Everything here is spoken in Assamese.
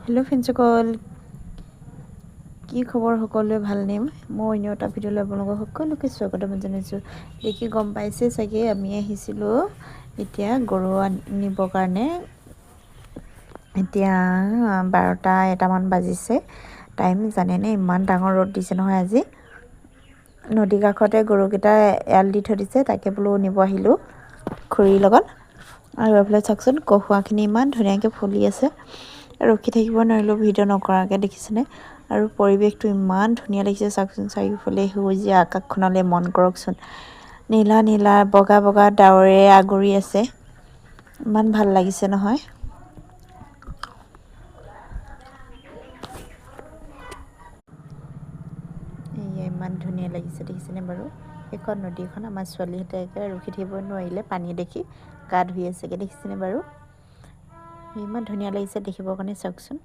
হেল্ল' ফ্ৰেণ্ডসকল, কি খবৰ? সকলোৱে ভালনে? মই অন্য এটা ভিডিঅ'লৈ আপোনালোকক সকলোকে স্বাগতম জনাইছোঁ। দেখি গম পাইছে চাগে আমি আহিছিলোঁ এতিয়া গৰু নিবৰ কাৰণে। এতিয়া ১২টা-১টামান বাজিছে টাইম। জানেনে ইমান ডাঙৰ ৰ'দ দিছে নহয় আজি। নদী কাষতে গৰুকেইটা এৰাল দি থৈ দিছে, তাকে বোলো নিব আহিলোঁ খুৰীৰ লগত। আৰু এইফালে চাওকচোন, কহুৱাখিনি ইমান ধুনীয়াকৈ ফুলি আছে। ৰখি থাকিব নোৱাৰিলোঁ ভিডিঅ' নকৰাকৈ, দেখিছেনে? আৰু পৰিৱেশটো ইমান ধুনীয়া লাগিছে চাওকচোন, চাৰিওফালে সেউজীয়া আকাশখনলৈ মন কৰকচোন। নীলা নীলা বগা বগা ডাৱৰে আগুৰি আছে, ইমান ভাল লাগিছে নহয়। এয়া ইমান ধুনীয়া লাগিছে, দেখিছেনে বাৰু? সেইখন নদীখন আমাৰ ছোৱালীহঁতে একেবাৰে ৰখি থাকিব নোৱাৰিলে পানী দেখি গা ধুই আছেগৈ, দেখিছেনে বাৰু? ইমান ধুনীয়া লাগিছে দেখিবৰ কাৰণে, চাওকচোন।